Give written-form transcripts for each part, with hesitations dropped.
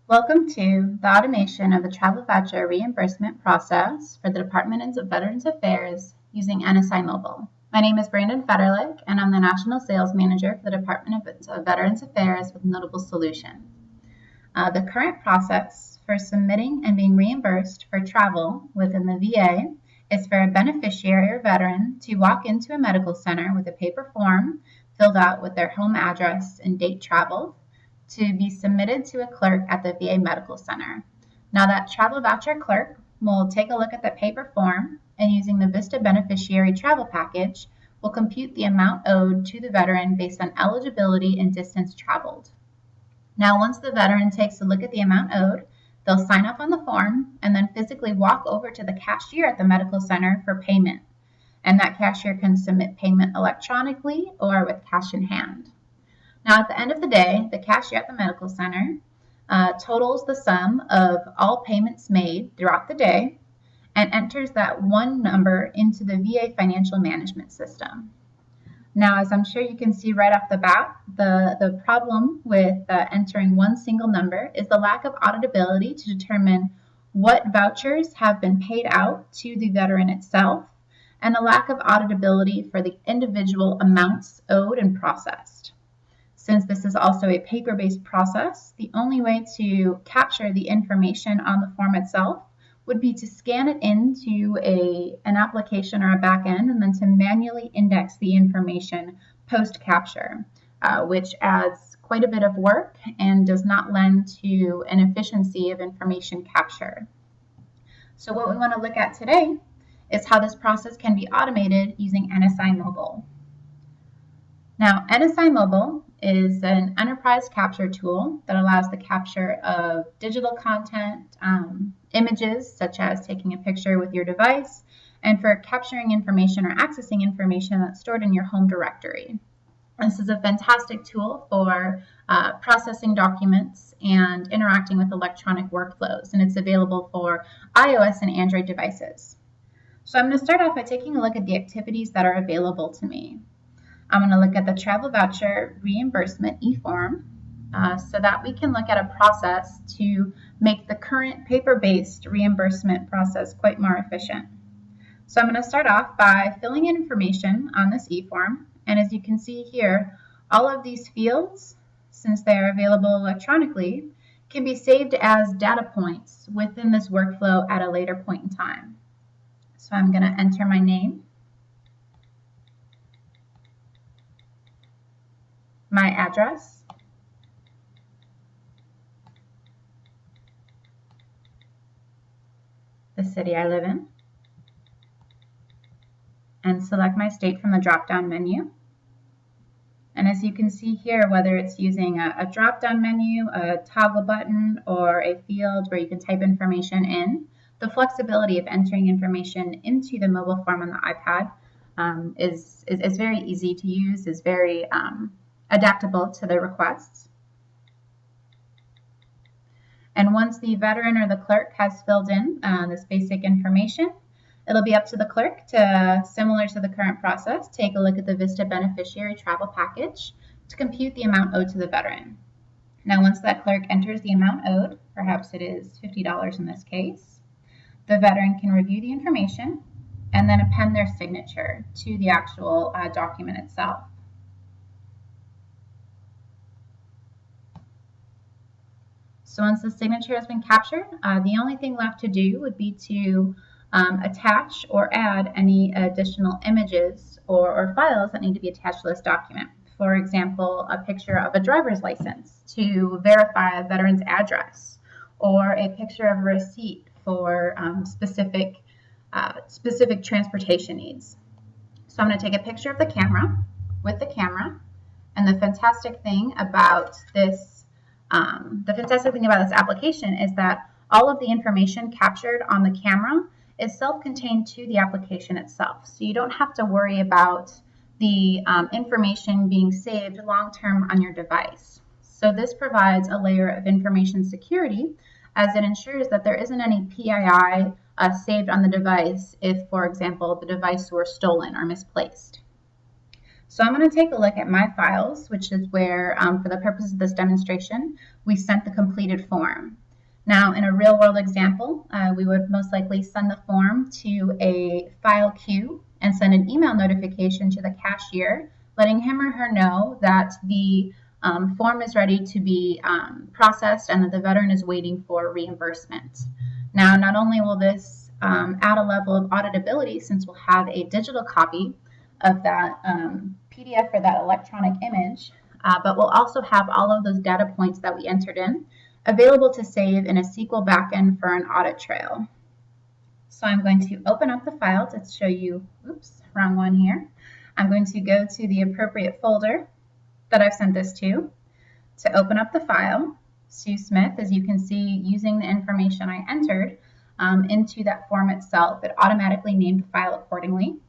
Welcome to the automation of the travel voucher reimbursement process for the Department of Veterans Affairs using NSI Mobile. My name is Brandon Federlich, and I'm the National Sales Manager for the Department of Veterans Affairs with Notable Solutions. The current process for submitting and being reimbursed for travel within the VA is for a beneficiary or veteran to walk into a medical center with a paper form filled out with their home address and date traveled, to be submitted to a clerk at the VA Medical Center. Now that travel voucher clerk will take a look at the paper form and using the VISTA beneficiary travel package will compute the amount owed to the veteran based on eligibility and distance traveled. Now once the veteran takes a look at the amount owed, they'll sign up on the form and then physically walk over to the cashier at the medical center for payment. And that cashier can submit payment electronically or with cash in hand. Now, at the end of the day, the cashier at the medical center totals the sum of all payments made throughout the day and enters that one number into the VA financial management system. Now, as I'm sure you can see right off the bat, the problem with entering one single number is the lack of auditability to determine what vouchers have been paid out to the veteran itself, and a lack of auditability for the individual amounts owed and processed. Since this is also a paper-based process, the only way to capture the information on the form itself would be to scan it into an application or a backend and then to manually index the information post-capture, which adds quite a bit of work and does not lend to an efficiency of information capture. So what we want to look at today is how this process can be automated using NSI Mobile. Now, NSI Mobile is an enterprise capture tool that allows the capture of digital content, images, such as taking a picture with your device, and for capturing information or accessing information that's stored in your home directory. This is a fantastic tool for processing documents and interacting with electronic workflows, and it's available for iOS and Android devices. So I'm going to start off by taking a look at the activities that are available to me. I'm going to look at the travel voucher reimbursement e-form so that we can look at a process to make the current paper-based reimbursement process quite more efficient. So I'm going to start off by filling in information on this e-form, and as you can see here, all of these fields, since they are available electronically, can be saved as data points within this workflow at a later point in time. So I'm going to enter my name, my address, the city I live in, and select my state from the drop-down menu. And as you can see here, whether it's using a drop-down menu, a toggle button, or a field where you can type information in, the flexibility of entering information into the mobile form on the iPad is very easy to use, is very adaptable to the requests. And once the veteran or the clerk has filled in this basic information, it'll be up to the clerk to, similar to the current process, take a look at the VISTA beneficiary travel package to compute the amount owed to the veteran. Now, once that clerk enters the amount owed, perhaps it is $50 in this case, the veteran can review the information and then append their signature to the actual document itself. So once the signature has been captured, the only thing left to do would be to attach or add any additional images or files that need to be attached to this document. For example, a picture of a driver's license to verify a veteran's address, or a picture of a receipt for specific transportation needs. So I'm going to take a picture of the camera with the camera, and the fantastic thing about this application is that all of the information captured on the camera is self-contained to the application itself. So you don't have to worry about the information being saved long-term on your device. So this provides a layer of information security, as it ensures that there isn't any PII saved on the device if, for example, the device were stolen or misplaced. So I'm going to take a look at my files, which is where, for the purpose of this demonstration, we sent the completed form. Now, in a real-world example, we would most likely send the form to a file queue and send an email notification to the cashier, letting him or her know that the form is ready to be processed and that the veteran is waiting for reimbursement. Now, not only will this add a level of auditability, since we'll have a digital copy of that PDF or that electronic image, but we'll also have all of those data points that we entered in available to save in a SQL backend for an audit trail. So I'm going to open up the file to show you, oops, wrong one here. I'm going to go to the appropriate folder that I've sent this to open up the file. Sue Smith, as you can see, using the information I entered into that form itself, it automatically named the file accordingly.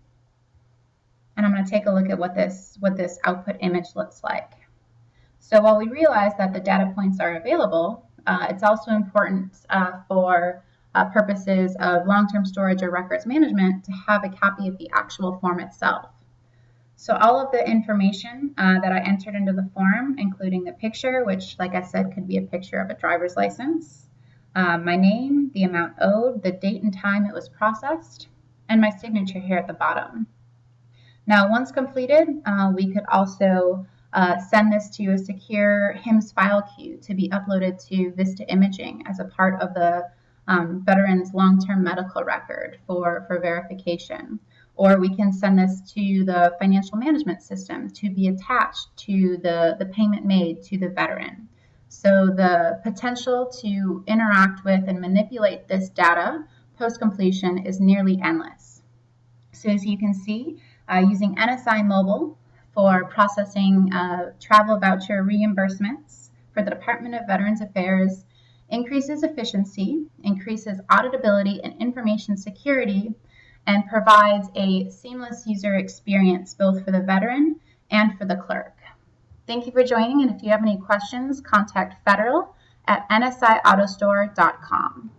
And I'm going to take a look at what this output image looks like. So while we realize that the data points are available, it's also important for purposes of long-term storage or records management to have a copy of the actual form itself. So all of the information that I entered into the form, including the picture, which, like I said, could be a picture of a driver's license, my name, the amount owed, the date and time it was processed, and my signature here at the bottom. Now, once completed, we could also send this to a secure HIMSS file queue to be uploaded to Vista Imaging as a part of the veteran's long-term medical record for verification. Or we can send this to the financial management system to be attached to the payment made to the veteran. So the potential to interact with and manipulate this data post-completion is nearly endless. So as you can see, using NSI Mobile for processing travel voucher reimbursements for the Department of Veterans Affairs increases efficiency, increases auditability and information security, and provides a seamless user experience both for the veteran and for the clerk. Thank you for joining, and if you have any questions, contact Federal at nsiautostore.com.